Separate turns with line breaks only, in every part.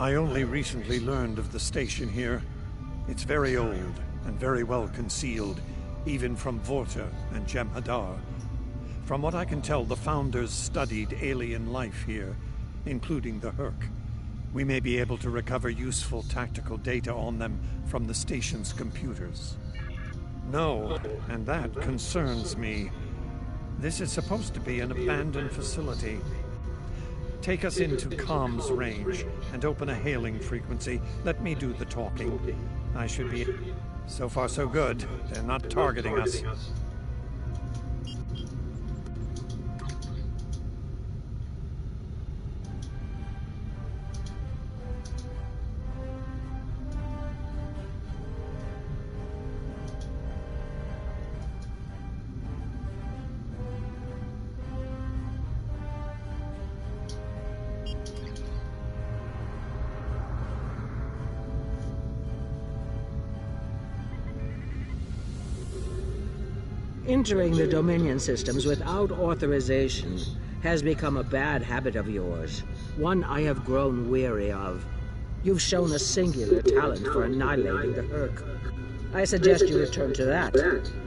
I only recently learned of the station here. It's very old and very well concealed, even from Vorta and Jem'Hadar. From what I can tell, the Founders studied alien life here, including the Hur'q. We may be able to recover useful tactical data on them from the station's computers. No, and that concerns me. This is supposed to be an abandoned facility. Take us into comms range and open a hailing frequency. Let me do the talking. I should be... So far so good. They're not targeting us.
Entering the Dominion systems without authorization has become a bad habit of yours, one I have grown weary of. You've shown a singular talent for annihilating the Hur'q. I suggest you return to that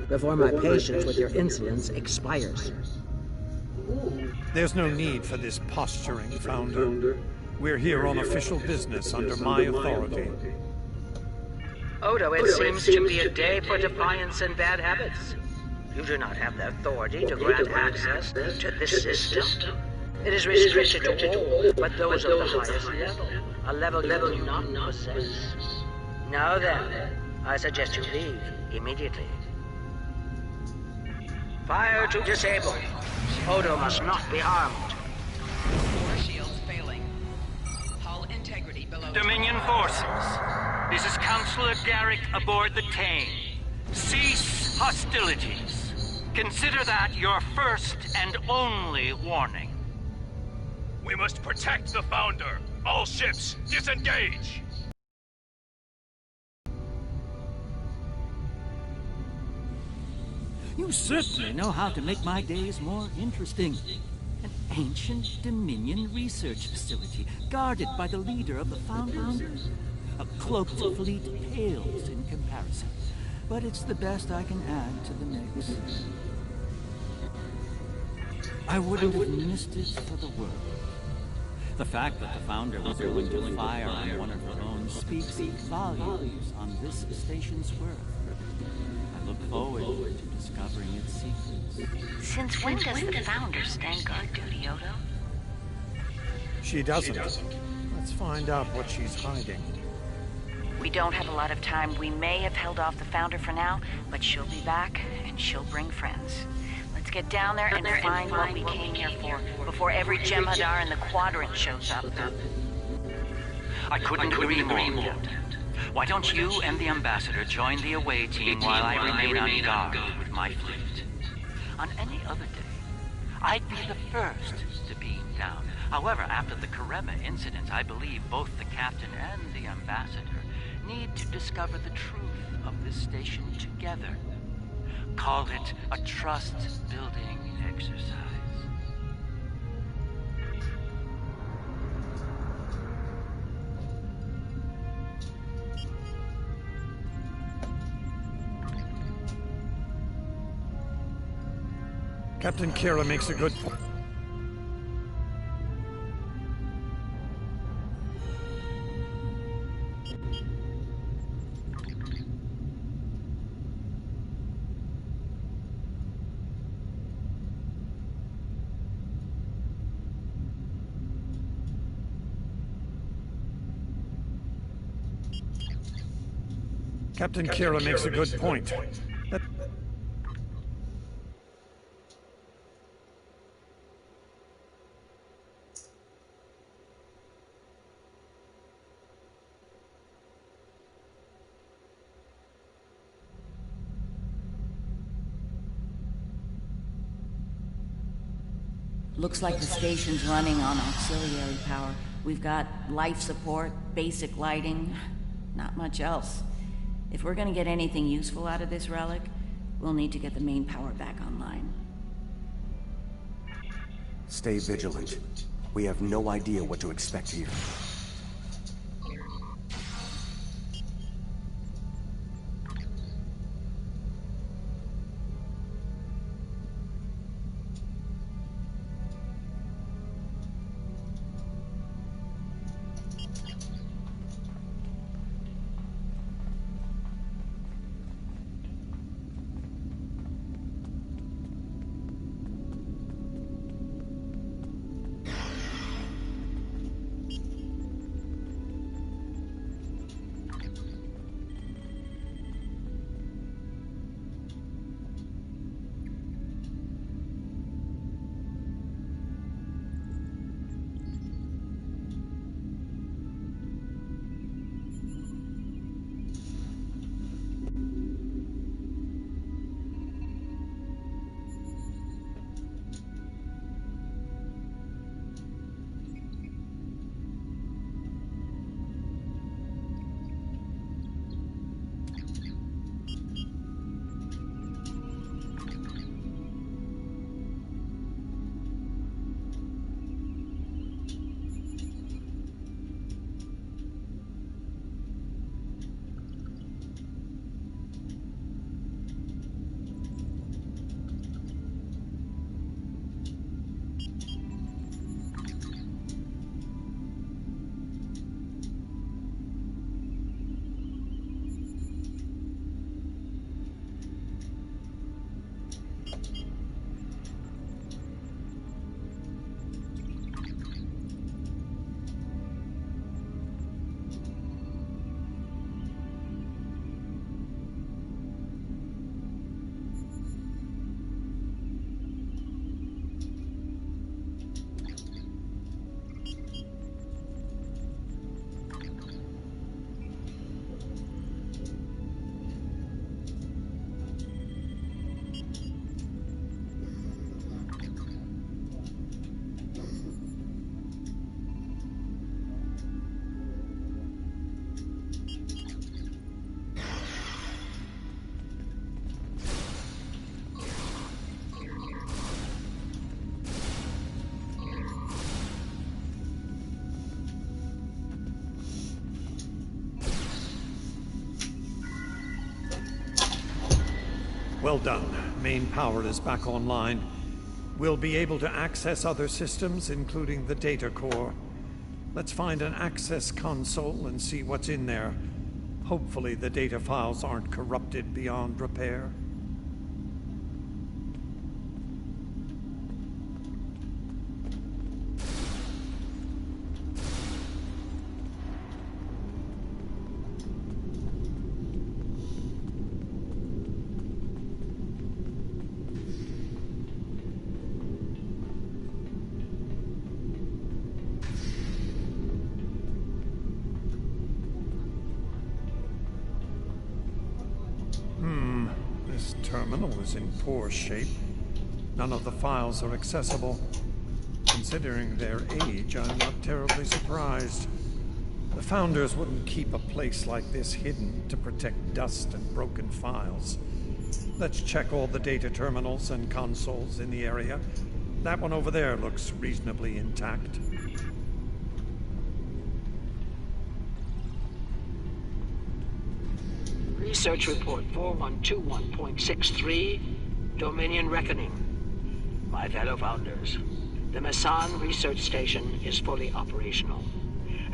before my patience with your insolence expires.
There's no need for this posturing, Founder. We're here on official business under my authority.
Odo, it seems to be a day for defiance and bad habits. You do not have the authority to grant access to this system. It is restricted to all but those of the highest level, a level you do not possess. Now then, I suggest you leave immediately. Fire to disable. Odo must not be harmed.
Force shields failing. Hull integrity below.
Dominion forces, this is Councillor Garrick aboard the Tane. Cease hostilities. Consider that your first and only warning.
We must protect the Founder. All ships, disengage!
You certainly know how to make my days more interesting. An ancient Dominion research facility, guarded by the leader of the Founders. A cloaked fleet pales in comparison, but it's the best I can add to the mix. I wouldn't have missed it for the world. The fact that the Founder was willing to fire on one of her own speaks volumes on this station's worth. I look forward to discovering its secrets.
Since when does the Founder stand guard duty, Odo?
She doesn't. Let's find out what she's hiding.
We don't have a lot of time. We may have held off the Founder for now, but she'll be back, and she'll bring friends. Let's get down there and find what we came here for, before every Jem'Hadar in the Quadrant shows up.
I couldn't agree more. Why don't you and the Ambassador join the away team while I remain on guard with my fleet? On any other day, I'd be the first to beam down. However, after the Karema incident, I believe both the Captain and the Ambassador need to discover the truth of this station together. Call it a trust-building exercise.
Captain Kira makes a good point. Captain Kira makes a good point.
Looks like the station's running on auxiliary power. We've got life support, basic lighting, not much else. If we're gonna get anything useful out of this relic, we'll need to get the main power back online.
Stay vigilant. We have no idea what to expect here.
Well done. Main power is back online. We'll be able to access other systems, including the data core. Let's find an access console and see what's in there. Hopefully the data files aren't corrupted beyond repair. This terminal is in poor shape. None of the files are accessible. Considering their age, I'm not terribly surprised. The Founders wouldn't keep a place like this hidden to protect dust and broken files. Let's check all the data terminals and consoles in the area. That one over there looks reasonably intact.
Research Report 4121.63, Dominion Reckoning. My fellow Founders, the Mesan Research Station is fully operational.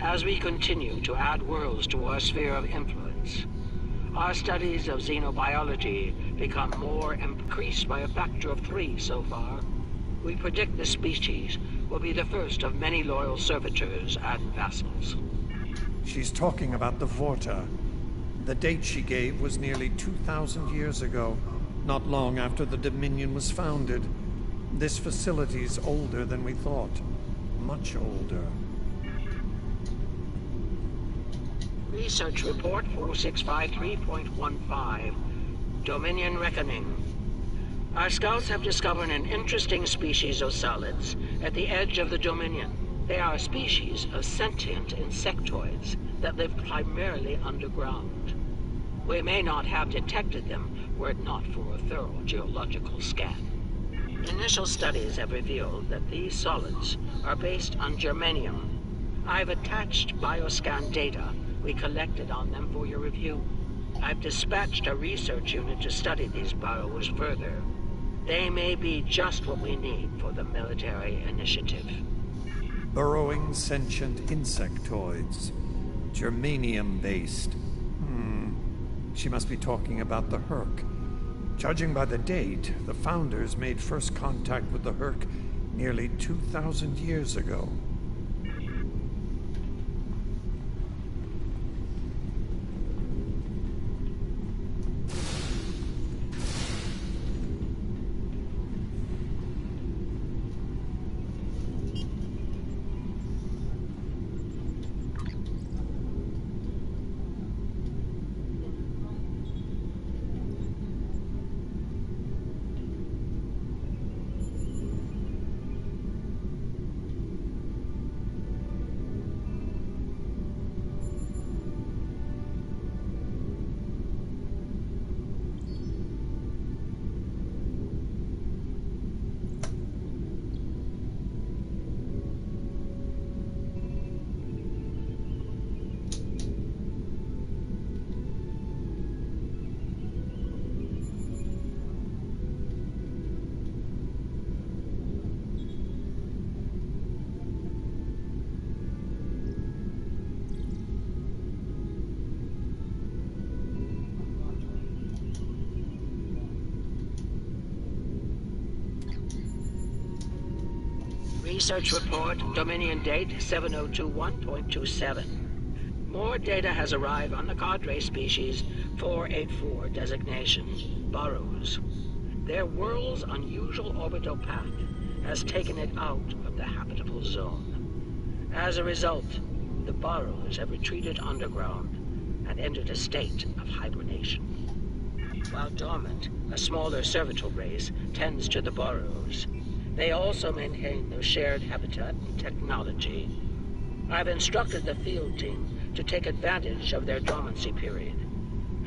As we continue to add worlds to our sphere of influence, our studies of xenobiology become more increased by a factor of 3 so far. We predict the species will be the first of many loyal servitors and vassals.
She's talking about the Vorta. The date she gave was nearly 2,000 years ago, not long after the Dominion was founded. This facility's older than we thought. Much older.
Research Report 4653.15, Dominion Reckoning. Our scouts have discovered an interesting species of solids at the edge of the Dominion. They are a species of sentient insectoids that live primarily underground. We may not have detected them were it not for a thorough geological scan. Initial studies have revealed that these solids are based on germanium. I've attached bioscan data we collected on them for your review. I've dispatched a research unit to study these burrows further. They may be just what we need for the military initiative.
Burrowing sentient insectoids. Germanium-based. She must be talking about the Hur'q. Judging by the date, the Founders made first contact with the Hur'q nearly 2,000 years ago.
Research Report, Dominion Date 7021.27. More data has arrived on the Cadre species 484 designation, burrows. Their world's unusual orbital path has taken it out of the habitable zone. As a result, the burrows have retreated underground and entered a state of hibernation. While dormant, a smaller servitor race tends to the burrows. They also maintain their shared habitat and technology. I've instructed the field team to take advantage of their dormancy period,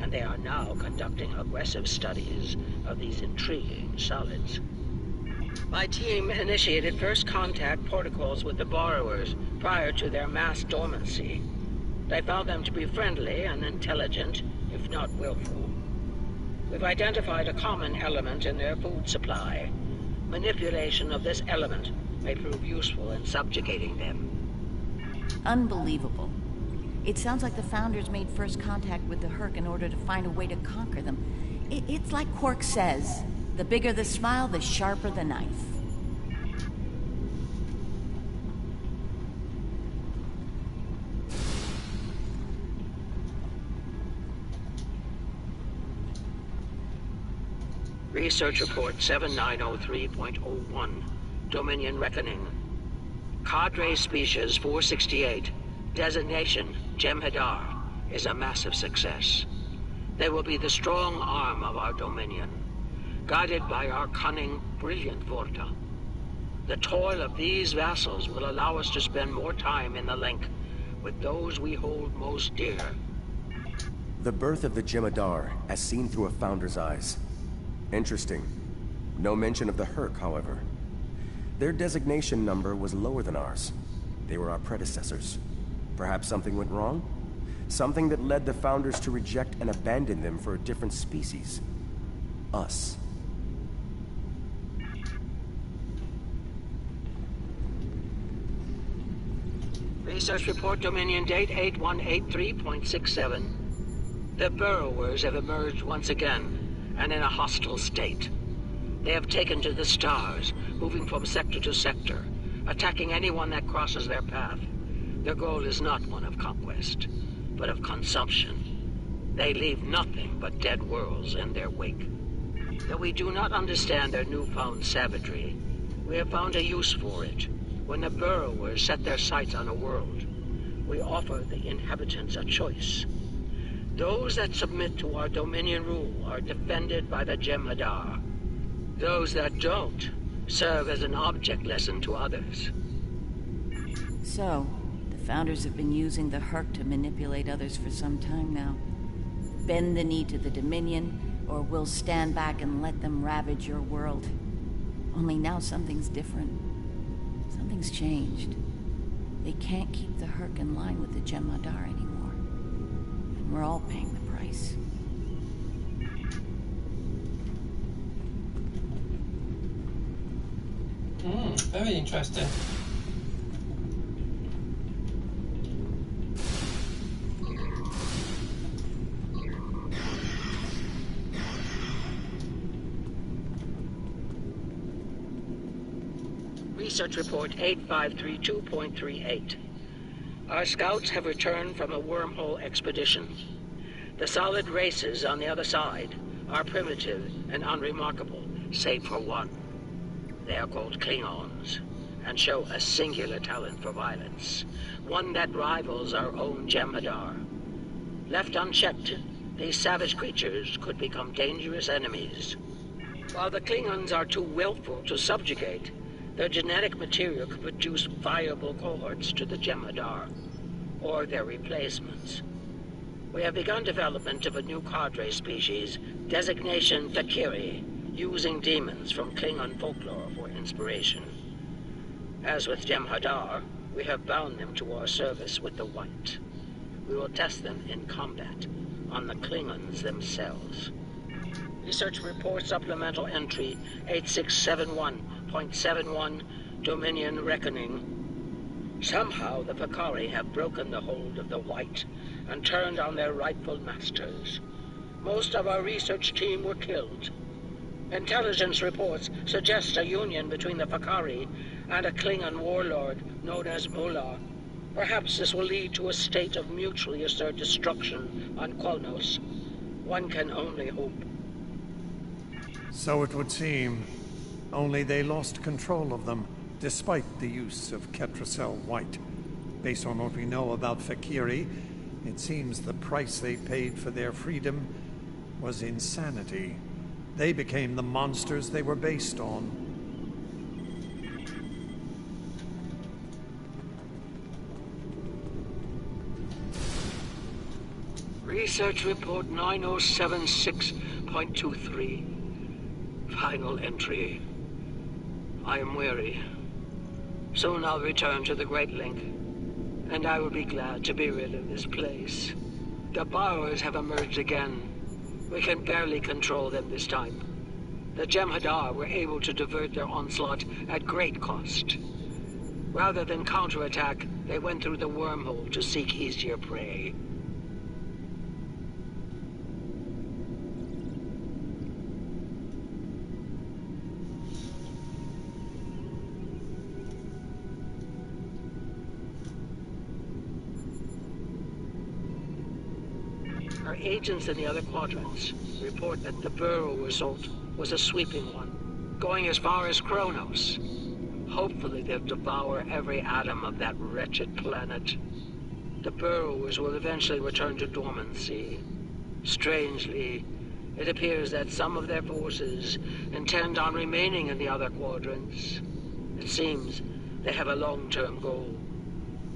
and they are now conducting aggressive studies of these intriguing solids. My team initiated first contact protocols with the borrowers prior to their mass dormancy. They found them to be friendly and intelligent, if not willful. We've identified a common element in their food supply. Manipulation of this element may prove useful in subjugating them.
Unbelievable. It sounds like the Founders made first contact with the Hur'q in order to find a way to conquer them. It's like Hur'q says, the bigger the smile, the sharper the knife.
Research Report 7903.01, Dominion Reckoning. Cadre Species 468, designation Jem'Hadar, is a massive success. They will be the strong arm of our Dominion, guided by our cunning, brilliant Vorta. The toil of these vassals will allow us to spend more time in the link with those we hold most dear.
The birth of the Jem'Hadar, as seen through a Founder's eyes. Interesting. No mention of the Hur'q, however. Their designation number was lower than ours. They were our predecessors. Perhaps something went wrong? Something that led the Founders to reject and abandon them for a different species. Us.
Research Report Dominion Date 8183.67. The Burrowers have emerged once again, and in a hostile state. They have taken to the stars, moving from sector to sector, attacking anyone that crosses their path. Their goal is not one of conquest, but of consumption. They leave nothing but dead worlds in their wake. Though we do not understand their newfound savagery, we have found a use for it. When the Burrowers set their sights on a world, we offer the inhabitants a choice. Those that submit to our Dominion rule are defended by the Jem'Hadar. Those that don't serve as an object lesson to others.
So, the Founders have been using the Hur'q to manipulate others for some time now. Bend the knee to the Dominion, or we'll stand back and let them ravage your world. Only now something's different. Something's changed. They can't keep the Hur'q in line with the Jem'Hadar anymore. And we're all paying the price.
Very interesting.
Research Report 8532.38. Our scouts have returned from a wormhole expedition. The solid races on the other side are primitive and unremarkable, save for one. They are called Klingons, and show a singular talent for violence, one that rivals our own Jem'Hadar. Left unchecked, these savage creatures could become dangerous enemies. While the Klingons are too willful to subjugate, their genetic material could produce viable cohorts to the Jem'Hadar, or their replacements. We have begun development of a new cadre species, designation Fakiri, using demons from Klingon folklore for inspiration. As with Jem'Hadar, we have bound them to our service with the White. We will test them in combat on the Klingons themselves. Research Report Supplemental Entry 8671.71, Dominion Reckoning. Somehow the Fakari have broken the hold of the White and turned on their rightful masters. Most of our research team were killed. Intelligence reports suggest a union between the Fakari and a Klingon warlord known as Mullah. Perhaps this will lead to a state of mutually assured destruction on Kolnos. One can only hope.
So it would seem. Only they lost control of them, despite the use of Ketracel White. Based on what we know about Fakiri, it seems the price they paid for their freedom was insanity. They became the monsters they were based on.
Research Report 9076.23. Final entry. I am weary. Soon I'll return to the Great Link, and I will be glad to be rid of this place. The Borrowers have emerged again. We can barely control them this time. The Jem'Hadar were able to divert their onslaught at great cost. Rather than counterattack, they went through the wormhole to seek easier prey. Our agents in the other quadrants report that the burrow assault was a sweeping one, going as far as Kronos. Hopefully they'll devour every atom of that wretched planet. The burrowers will eventually return to dormancy. Strangely, it appears that some of their forces intend on remaining in the other quadrants. It seems they have a long-term goal.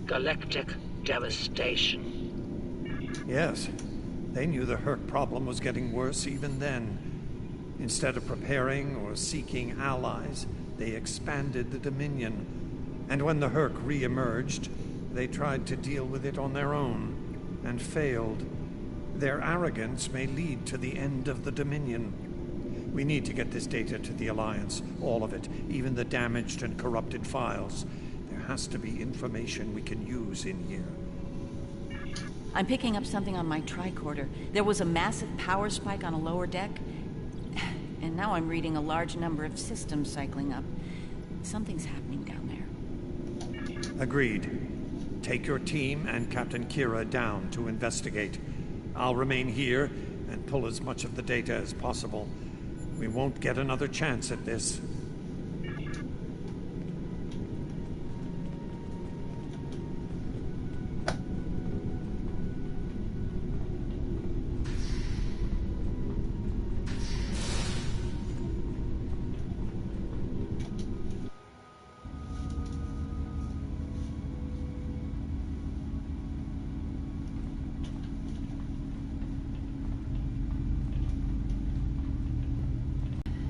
Galactic devastation.
Yes. They knew the Hur'q problem was getting worse even then. Instead of preparing or seeking allies, they expanded the Dominion. And when the Hur'q re-emerged, they tried to deal with it on their own, and failed. Their arrogance may lead to the end of the Dominion. We need to get this data to the Alliance, all of it, even the damaged and corrupted files. There has to be information we can use in here.
I'm picking up something on my tricorder. There was a massive power spike on a lower deck, and now I'm reading a large number of systems cycling up. Something's happening down there.
Agreed. Take your team and Captain Kira down to investigate. I'll remain here and pull as much of the data as possible. We won't get another chance at this.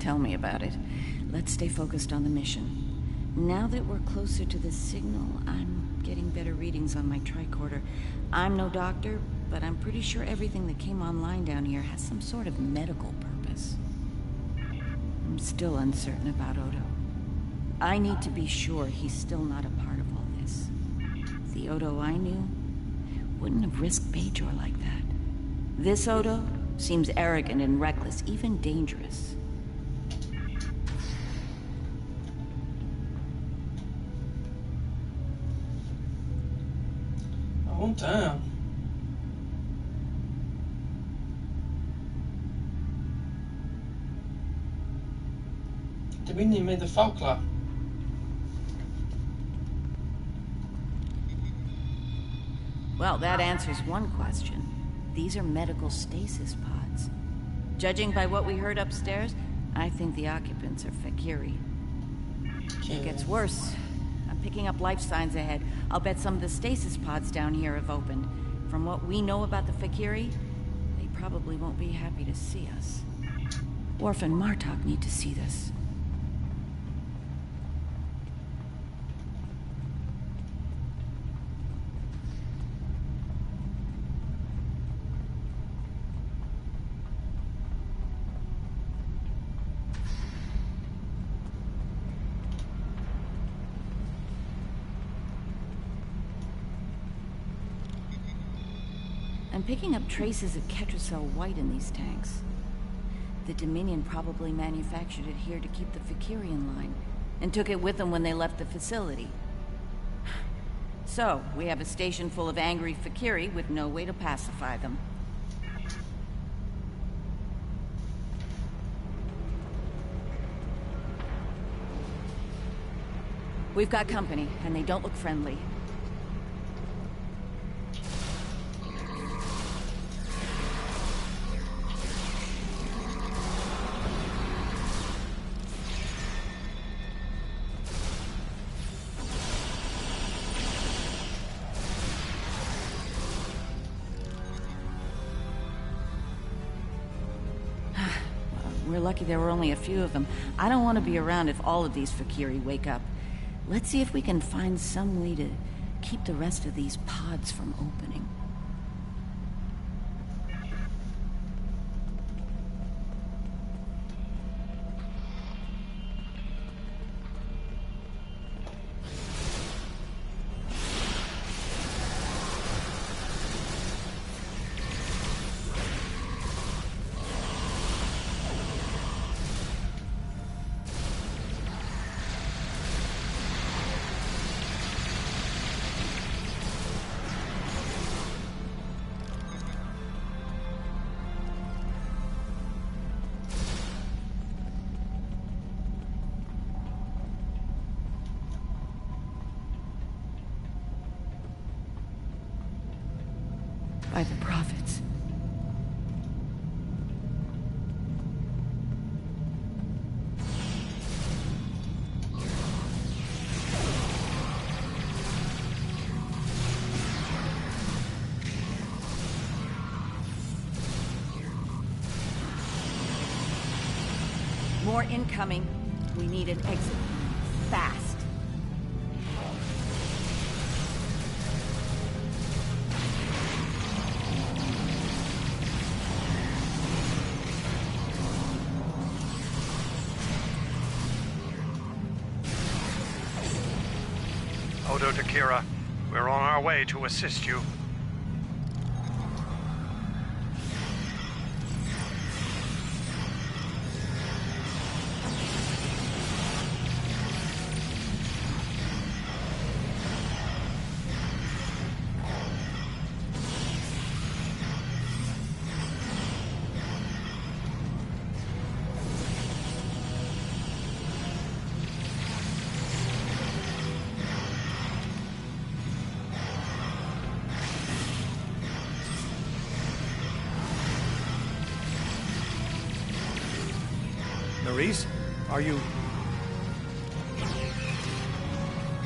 Tell me about it. Let's stay focused on the mission. Now that we're closer to the signal, I'm getting better readings on my tricorder. I'm no doctor, but I'm pretty sure everything that came online down here has some sort of medical purpose. I'm still uncertain about Odo. I need to be sure he's still not a part of all this. The Odo I knew wouldn't have risked Bajor like that. This Odo seems arrogant and reckless, even dangerous.
Oh, damn. Dominion made the Falkler.
Well, that answers one question. These are medical stasis pods. Judging by what we heard upstairs, I think the occupants are Fakiri. It gets worse. I'm picking up life signs ahead. I'll bet some of the stasis pods down here have opened. From what we know about the Fakiri, they probably won't be happy to see us. Worf and Martok need to see this. I'm picking up traces of Ketracel White in these tanks. The Dominion probably manufactured it here to keep the Fakiri in line, and took it with them when they left the facility. So, we have a station full of angry Fakiri with no way to pacify them. We've got company, and they don't look friendly. We're lucky there were only a few of them. I don't want to be around if all of these Fakiri wake up. Let's see if we can find some way to keep the rest of these pods from opening. by the prophets. More incoming. We need an exit. Fast.
Odo to Kira, we're on our way to assist you. Maurice, are you...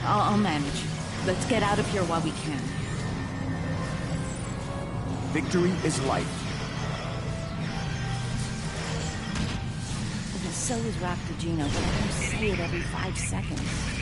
I'll manage. Let's get out of here while we can.
Victory is life.
So is Roctagino, but I don't see it every 5 seconds.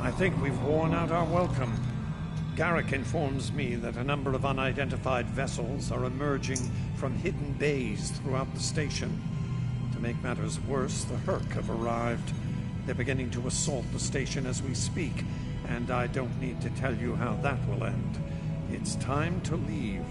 I think we've worn out our welcome. Garrick informs me that a number of unidentified vessels are emerging from hidden bays throughout the station. To make matters worse, the Hur'q have arrived. They're beginning to assault the station as we speak, and I don't need to tell you how that will end. It's time to leave.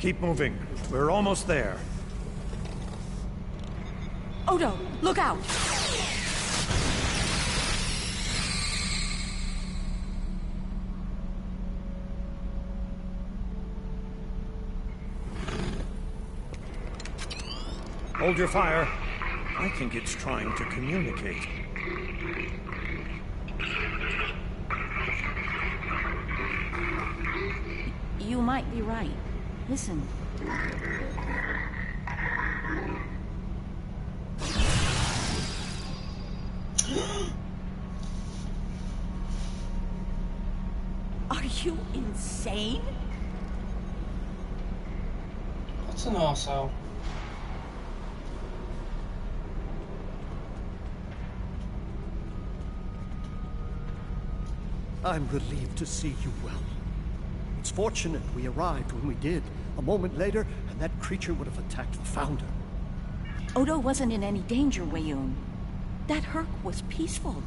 Keep moving. We're almost there.
Odo, look out!
Hold your fire. I think it's trying to communicate.
You might be right. Listen. Are you insane?
What's an arsehole?
I'm relieved to see you well. It's fortunate we arrived when we did. A moment later, and that creature would have attacked the Founder.
Odo wasn't in any danger, Wayun. That Hur'q was peaceful.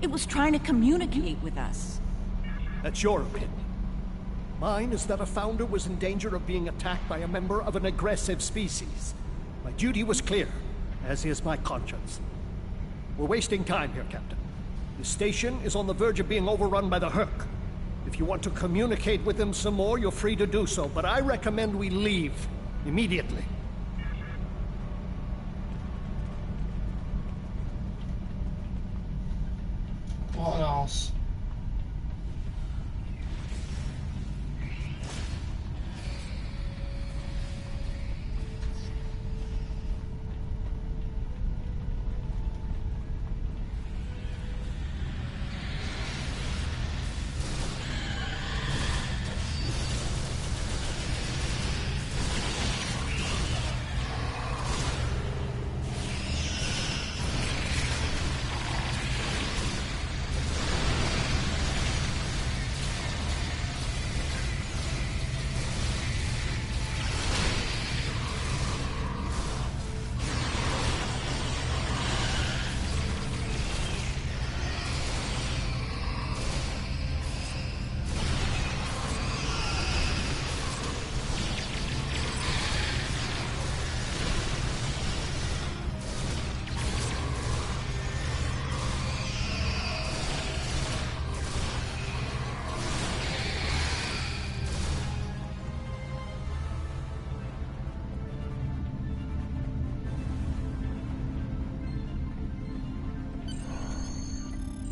It was trying to communicate with us.
That's your opinion. Mine is that a Founder was in danger of being attacked by a member of an aggressive species. My duty was clear, as is my conscience. We're wasting time here, Captain. The station is on the verge of being overrun by the Hur'q. If you want to communicate with them some more, you're free to do so, but I recommend we leave immediately.
What an arse.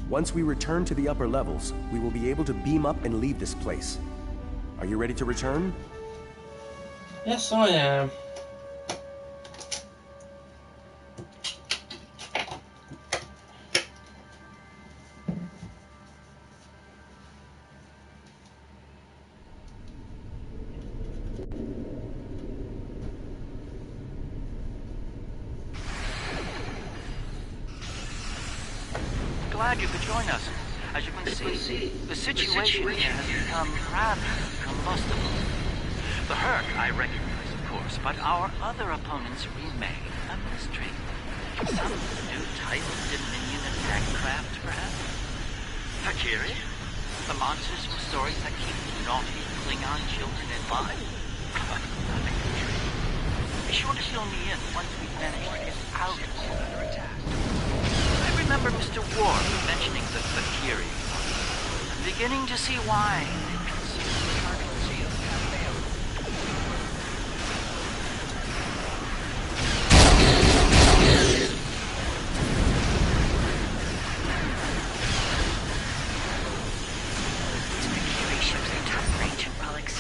Once we return to the upper levels, we will be able to beam up and leave this place. Are you ready to return?
Yes, I am.
Glad you could join us. As you can see, the situation here has become rather combustible. The Hur'q I recognize, of course, but our other opponents remain a mystery. Some new type of Dominion attack craft, perhaps? Valkyrie? The monsters from stories that keep naughty Klingon children in line? Nothing to dream. Be sure to fill me in once we manage to get out of this under attack. I remember Mr. Ward mentioning the Valkyrie. I'm beginning to see why they consider the target of Cafe.
Valkyrie shows their top range in relics.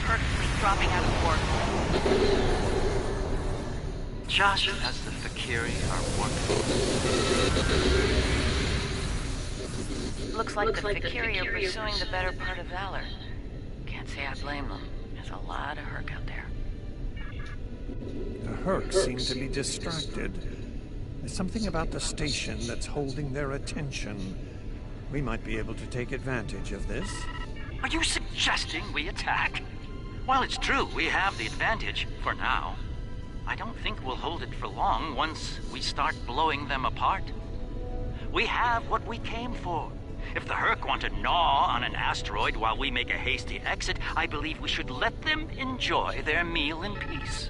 Hur'q fleet dropping out of the portal.
Just as the Fakiri are working.
Looks like the Fakiri are pursuing the better part of valor. Can't say I blame them. There's a lot of Hur'q out there.
The Hur'q seem to be distracted. There's something about the station that's holding their attention. We might be able to take advantage of this.
Are you suggesting we attack? While it's true we have the advantage, for now, I don't think we'll hold it for long once we start blowing them apart. We have what we came for. If the Hur'q want to gnaw on an asteroid while we make a hasty exit, I believe we should let them enjoy their meal in peace.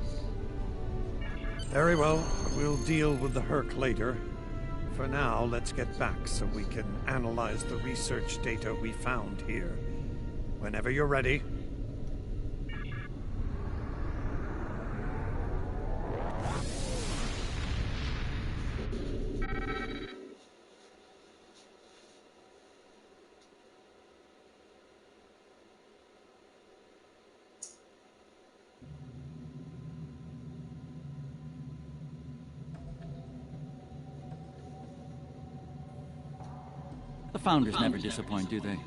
Very well. We'll deal with the Hur'q later. For now, let's get back so we can analyze the research data we found here. Whenever you're ready.
The Founders never disappoint, do they?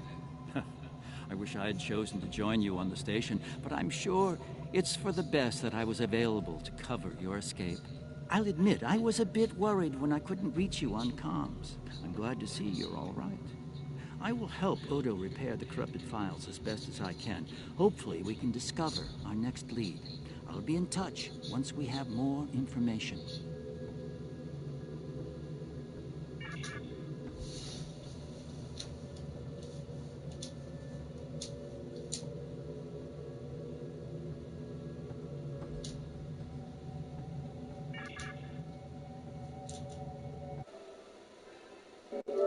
I wish I had chosen to join you on the station, but I'm sure it's for the best that I was available to cover your escape. I'll admit, I was a bit worried when I couldn't reach you on comms. I'm glad to see you're all right. I will help Odo repair the corrupted files as best as I can. Hopefully we can discover our next lead. I'll be in touch once we have more information.